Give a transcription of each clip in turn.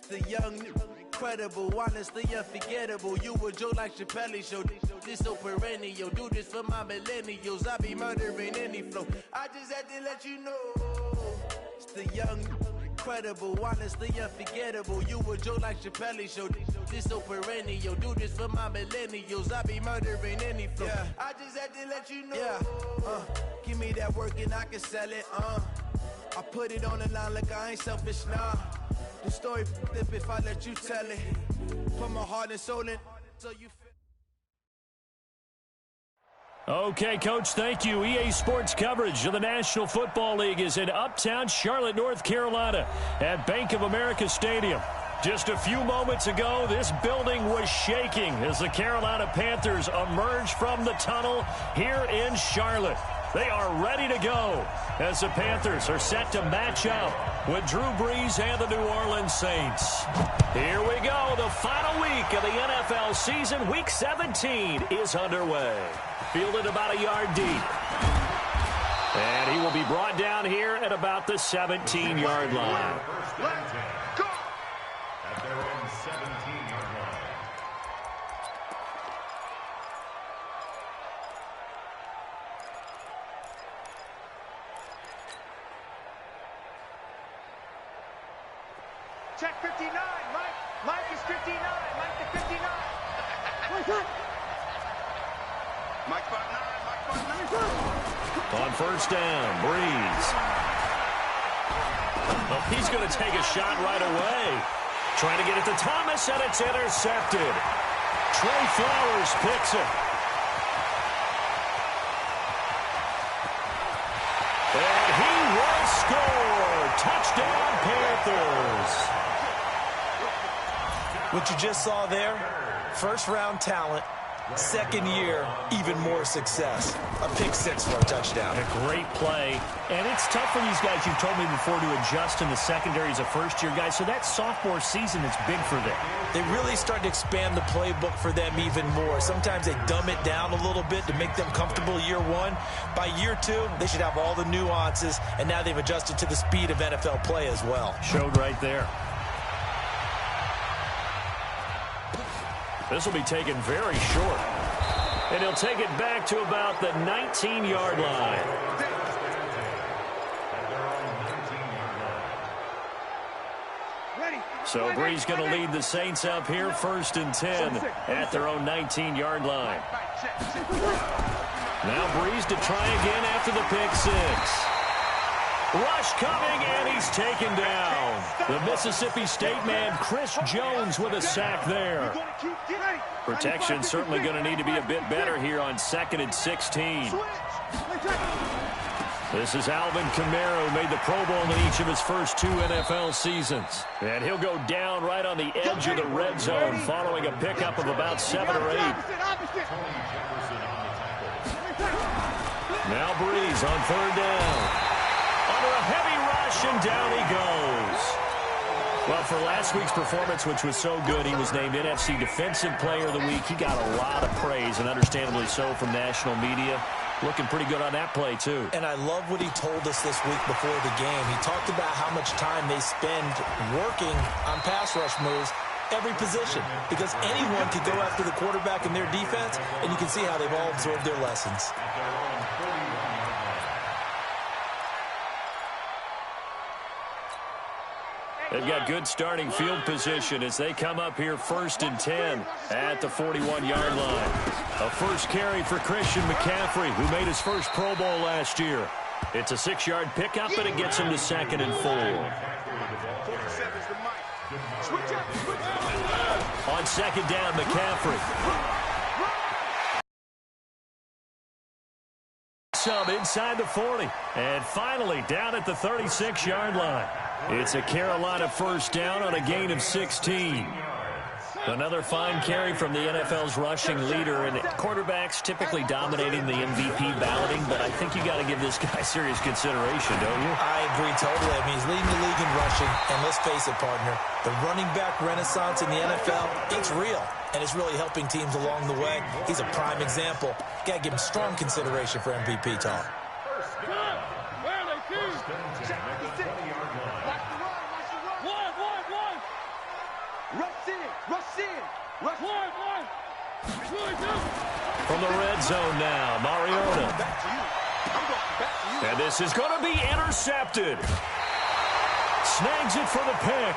The young, incredible, honestly unforgettable. You a Joe like Chappelle show. This so perennial. Do this for my millennials. I be murdering any flow. I just had to let you know. It's the young, incredible, honestly unforgettable. You a Joe like Chappelle show. This so perennial. Do this for my millennials. I be murdering any flow. Yeah. I just had to let you know. Yeah. Give me that work and I can sell it. I put it on the line like I ain't selfish, nah. The story flip if I let you tell it. Put my heart and soul in so you feel. Okay, Coach, thank you. EA Sports coverage of the National Football League is in uptown Charlotte, North Carolina at Bank of America Stadium. Just a few moments ago, this building was shaking as the Carolina Panthers emerged from the tunnel here in Charlotte. They are ready to go as the Panthers are set to match up with Drew Brees and the New Orleans Saints. Here we go. The final week of the NFL season, Week 17, is underway. Fielded about a yard deep. And he will be brought down here at about the 17-yard line. Let's go! At their own 17-yard line. Check 59, Mike is 59, Mike the 59. What's that? Mike 59. On first down, Brees. Oh, he's going to take a shot right away. Trying to get it to Thomas, and it's intercepted. Trey Flowers picks it. And he will score. Touchdown, Panthers. What you just saw there, first-round talent, second year, even more success. A pick six for a touchdown. A great play. And it's tough for these guys, you've told me before, to adjust in the secondary as a first-year guy. So that sophomore season is big for them. They really start to expand the playbook for them even more. Sometimes they dumb it down a little bit to make them comfortable year one. By year two, they should have all the nuances, and now they've adjusted to the speed of NFL play as well. Showed right there. This will be taken very short. And he'll take it back to about the 19-yard line. So Brees going to lead the Saints up here, 1st and 10 at their own 19-yard line. Now Brees to try again after the pick six. Rush coming, and he's taken down. The Mississippi State man, Chris Jones, with a sack there. Protection certainly going to need to be a bit better here on 2nd and 16. This is Alvin Kamara, who made the Pro Bowl in each of his first 2 NFL seasons. And he'll go down right on the edge of the red zone following a pickup of about 7 or 8. Now Brees on 3rd down. Under a heavy rush, and down he goes. Well, for last week's performance, which was so good, he was named NFC Defensive Player of the Week. He got a lot of praise, and understandably so, from national media. Looking pretty good on that play, too. And I love what he told us this week before the game. He talked about how much time they spend working on pass rush moves, every position, because anyone could go after the quarterback in their defense, and you can see how they've all absorbed their lessons. They've got good starting field position as they come up here 1st and 10 at the 41-yard line. A first carry for Christian McCaffrey, who made his first Pro Bowl last year. It's a 6-yard pickup, and it gets him to 2nd and 4. On 2nd down, McCaffrey. Some inside the 40. And finally, down at the 36-yard line. It's a Carolina first down on a gain of 16. Another fine carry from the NFL's rushing leader, and quarterbacks typically dominating the MVP balloting, but I think you got to give this guy serious consideration, don't you? I agree totally. I mean, he's leading the league in rushing, and let's face it, partner, the running back renaissance in the NFL, it's real, and it's really helping teams along the way. He's a prime example. Got to give him strong consideration for MVP talk. from the red zone now. Mariota. And this is going to be intercepted. Snags it for the pick.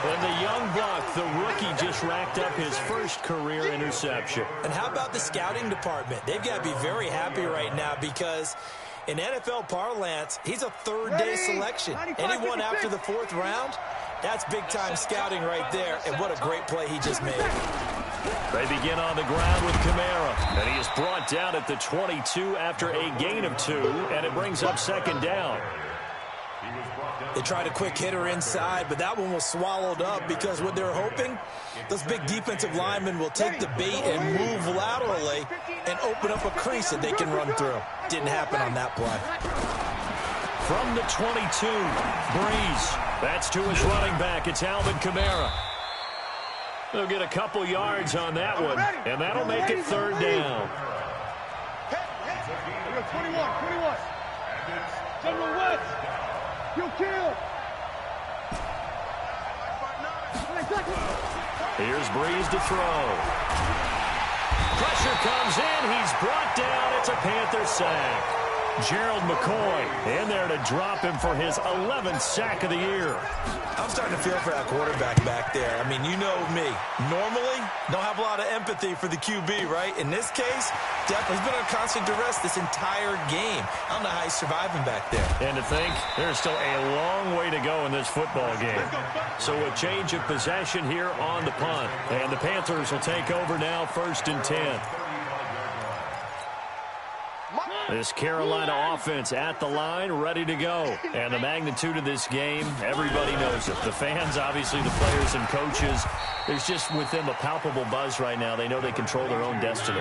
And the young buck, the rookie, just racked up his first career interception. And how about the scouting department? They've got to be very happy right now because in NFL parlance, he's a third-day selection. Anyone after the 4th round, that's big-time scouting right there. And what a great play he just made. They begin on the ground with Kamara. And he is brought down at the 22 after a gain of 2. And it brings up 2nd down. They tried a quick hitter inside, but that one was swallowed up because what they're hoping, those big defensive linemen will take the bait and move laterally and open up a crease that they can run through. Didn't happen on that play. From the 22, Breeze. That's to his running back. It's Alvin Kamara. They'll get a couple yards on that one, and that'll make it 3rd down. 21. General West. You kill. Here's Breeze to throw. Pressure comes in. He's brought down. It's a Panther sack. Gerald McCoy in there to drop him for his 11th sack of the year. I'm starting to feel for that quarterback back there. I mean, you know me. Normally, don't have a lot of empathy for the QB, right? In this case, definitely he's been on constant duress this entire game. I don't know how he's surviving back there. And to think, there's still a long way to go in this football game. So a change of possession here on the punt. And the Panthers will take over now, 1st and 10. This Carolina offense at the line, ready to go. And the magnitude of this game, everybody knows it. The fans, obviously the players and coaches, there's just with them a palpable buzz right now. They know they control their own destiny.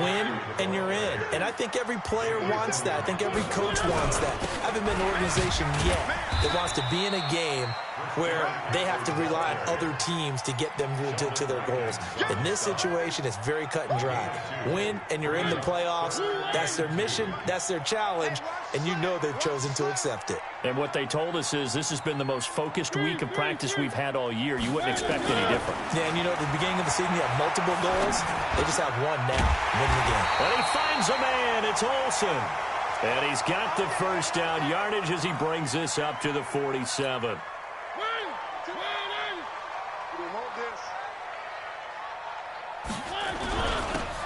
Win and you're in. And I think every player wants that. I think every coach wants that. I haven't been an organization yet that wants to be in a game where they have to rely on other teams to get them to their goals. In this situation, it's very cut and dry. Win, and you're in the playoffs. That's their mission. That's their challenge. And you know they've chosen to accept it. And what they told us is this has been the most focused week of practice we've had all year. You wouldn't expect any different. Yeah, and you know, at the beginning of the season, you have multiple goals. They just have one now. Win the game. And he finds a man. It's Olsen. And he's got the 1st down yardage as he brings this up to the 47.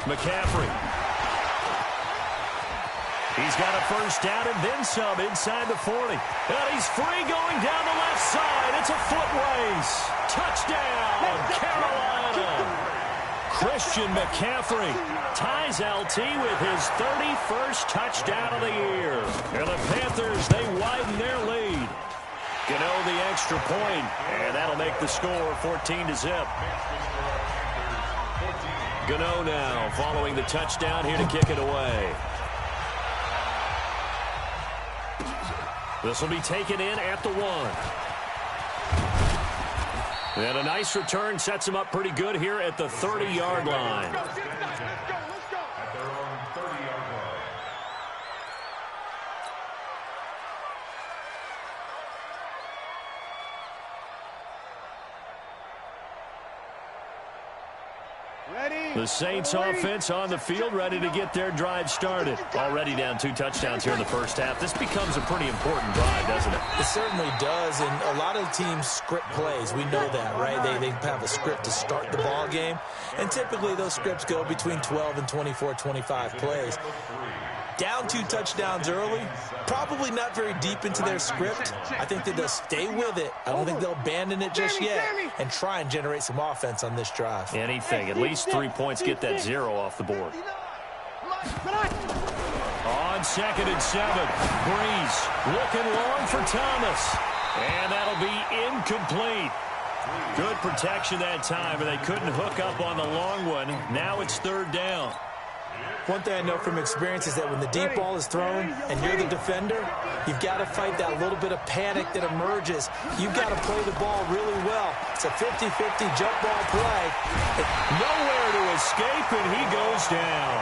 McCaffrey. He's got a 1st down and then some inside the 40. And he's free going down the left side. It's a foot race. Touchdown, Carolina. Christian McCaffrey ties LT with his 31st touchdown of the year. And the Panthers, they widen their lead. Gano the extra point, and that'll make the score 14-0. Gano now following the touchdown here to kick it away. This will be taken in at the 1. And a nice return sets him up pretty good here at the 30-yard line. Let's go. At their own 30-yard line. The Saints offense on the field, ready to get their drive started. Already down 2 touchdowns here in the first half. This becomes a pretty important drive, doesn't it? It certainly does, and a lot of teams script plays. We know that, right? They have a script to start the ball game, and typically those scripts go between 12 and 24, 25 plays. Down 2 touchdowns early, probably not very deep into their script. I think that they'll stay with it. I don't think they'll abandon it just yet and try and generate some offense on this drive. Anything. At least 3 points, get that 0 off the board. On 2nd and 7, Breeze looking long for Thomas. And that'll be incomplete. Good protection that time, but they couldn't hook up on the long one. Now it's 3rd down. One thing I know from experience is that when the deep ball is thrown and you're the defender, you've got to fight that little bit of panic that emerges. You've got to play the ball really well. It's a 50-50 jump ball play. Nowhere to escape, and he goes down.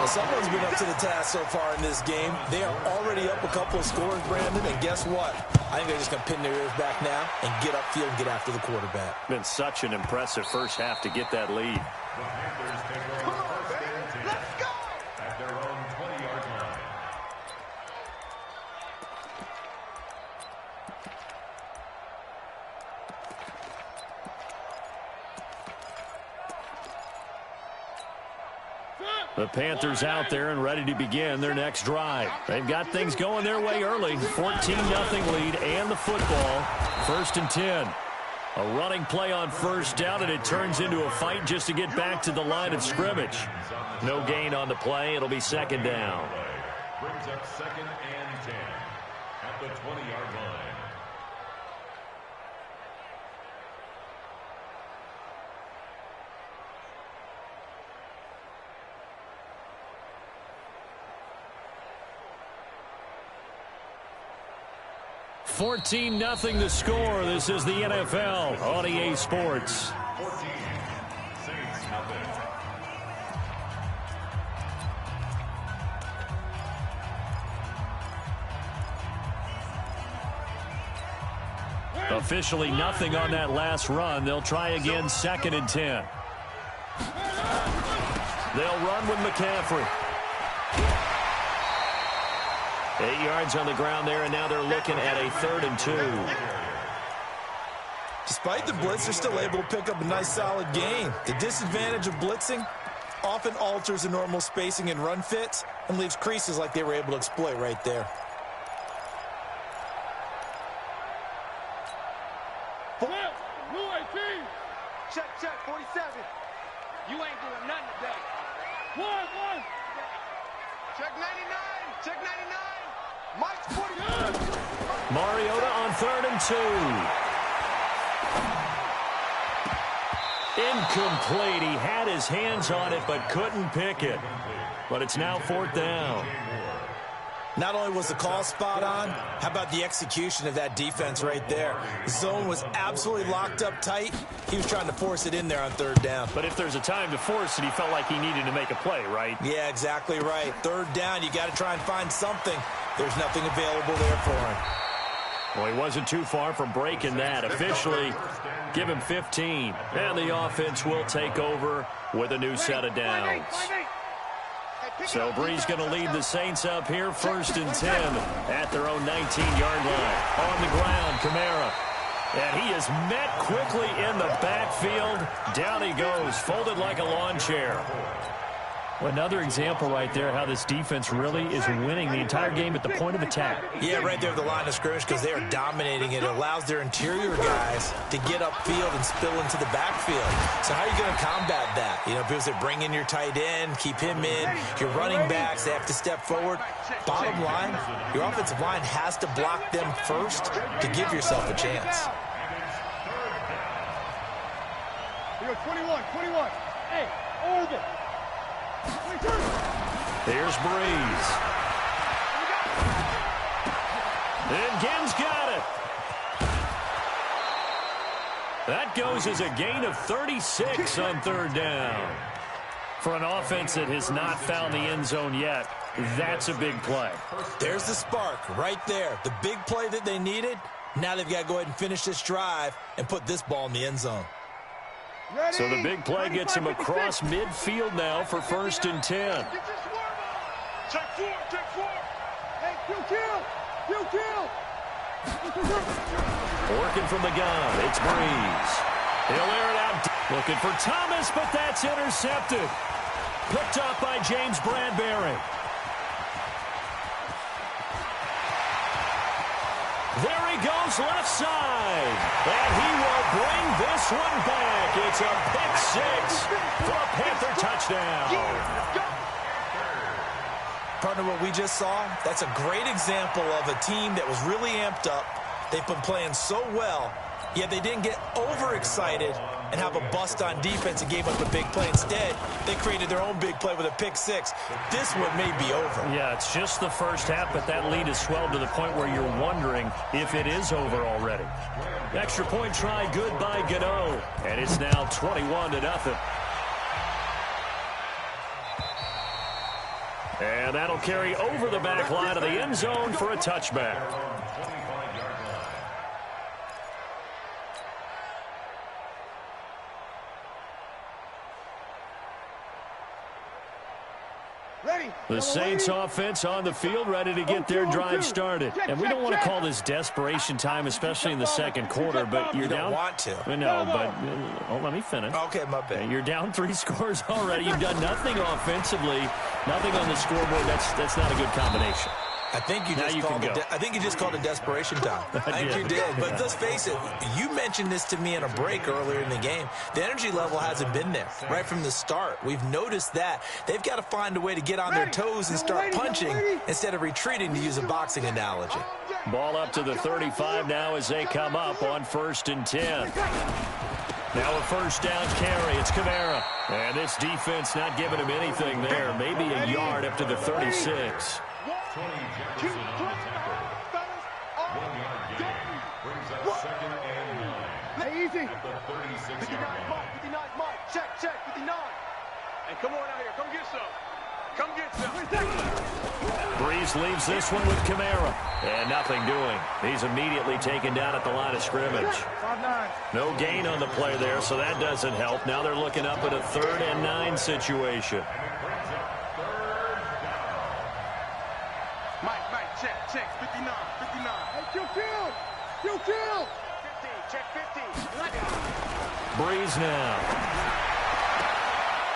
Well, someone's been up to the task so far in this game. They are already up a couple of scores, Brandon, and guess what? I think they're just going to pin their ears back now and get upfield and get after the quarterback. Been such an impressive first half to get that lead. The Panthers take over first The Panthers out there and ready to begin their next drive. They've got things going their way early. 14-0 lead and the football. 1st and 10. A running play on 1st down, and it turns into a fight just to get back to the line of scrimmage. No gain on the play. It'll be 2nd down. Brings up 2nd and 10 at the 20-yard line. $14-0 the score. This is the NFL on EA Sports. 14, Saints nothing. Officially nothing on that last run. They'll try again 2nd and 10. They'll run with McCaffrey. 8 yards on the ground there, and now they're looking at a 3rd and 2. Despite the blitz, they're still able to pick up a nice, solid gain. The disadvantage of blitzing often alters the normal spacing and run fits and leaves creases like they were able to exploit right there. Check, check, 47. You ain't doing nothing today. One. Check 99. Check 99. Mike's 40. Mariota on 3rd and 2. Incomplete. He had his hands on it but couldn't pick it. But it's now 4th down. Not only was the call spot on, how about the execution of that defense right there? The zone was absolutely locked up tight. He was trying to force it in there on 3rd down. But if there's a time to force it, he felt like he needed to make a play, right? Yeah, exactly right. 3rd down, you got to try and find something. There's nothing available there for him. Well, he wasn't too far from breaking that. Officially, give him 15. And the offense will take over with a new set of downs. So Bree's going to lead the Saints up here, 1st and 10 at their own 19-yard line. On the ground, Kamara. And he is met quickly in the backfield. Down he goes, folded like a lawn chair. Well, another example right there how this defense really is winning the entire game at the point of attack. Yeah, right there at the line of scrimmage because they are dominating it. It allows their interior guys to get upfield and spill into the backfield. So how are you going to combat that? You know, because they bring in your tight end, keep him in. Your running backs, they have to step forward. Bottom line, your offensive line has to block them first to give yourself a chance. Here we go, 21. Hey, over. Here's Breeze. And Ginn's got it. That goes as a gain of 36 on 3rd down. For an offense that has not found the end zone yet, that's a big play. There's the spark right there. The big play that they needed. Now they've got to go ahead and finish this drive and put this ball in the end zone. Ready? So the big play gets him across midfield now for 1st and 10. Check 4. Hey, kill. Working from the gun, it's Breeze. He'll air it out. Looking for Thomas, but that's intercepted. Picked up by James Bradbury. There he goes left side. And he will bring this one back. It's a pick 6 for a Panther touchdown. Partner, what we just saw, that's a great example of a team that was really amped up. They've been playing so well, yet they didn't get overexcited and have a bust on defense and gave up a big play. Instead, they created their own big play with a pick 6. This one may be over. Yeah, it's just the first half, but that lead has swelled to the point where you're wondering if it is over already. Extra point try, good by Gano. And it's now 21-0. And that'll carry over the back line of the end zone for a touchback. The Saints offense on the field, ready to get their drive started. And we don't want to call this desperation time, especially in the second quarter, but you're down. You don't want to. No, but let me finish. Okay, my bad. You're down 3 scores already. You've done nothing offensively, nothing on the scoreboard. That's not a good combination. I think you just called it desperation time. I think you did. But let's face it, you mentioned this to me in a break earlier in the game. The energy level hasn't been there right from the start. We've noticed that. They've got to find a way to get on their toes and start punching instead of retreating, to use a boxing analogy. Ball up to the 35 now as they come up on 1st and 10. Now a first down carry. It's Kamara. And this defense not giving him anything there. Maybe a yard up to the 36. 20 Jefferson on the tackle. 1 yard gain. Brings up 2nd and 9. Hey, easy. At the 36-yard line. 59 mark. Check, 59. Hey, come on out here. Come get some. Come get some. Breeze leaves this one with Kamara. And nothing doing. He's immediately taken down at the line of scrimmage. 5-9. No gain on the play there, so that doesn't help. Now they're looking up at a 3rd and 9 situation. Check, 59. Hey, kill. 50, check 50. Breeze now.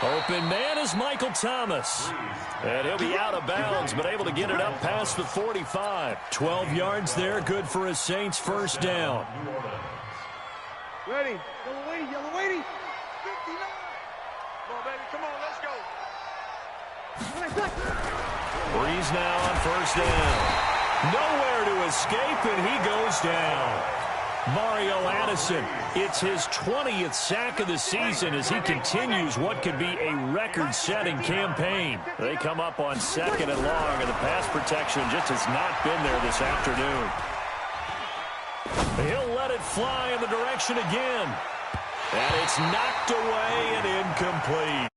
Open man is Michael Thomas. And he'll be out of bounds, but able to get it up past the 45. 12 yards there, good for a Saints first down. Ready. Yellow waiting. 59. Come on, baby. Come on, let's go. Breeze now on first down. Nowhere to escape, and he goes down. Mario Addison, it's his 20th sack of the season as he continues what could be a record-setting campaign. They come up on 2nd and long, and the pass protection just has not been there this afternoon. He'll let it fly in the direction again. And it's knocked away and incomplete.